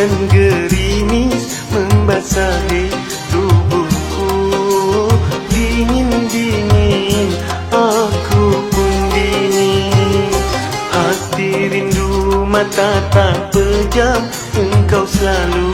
Hujan gerimis membasahi tubuhku. Dingin-dingin aku pun dingin. Hati rindu, mata tak pejam, engkau selalu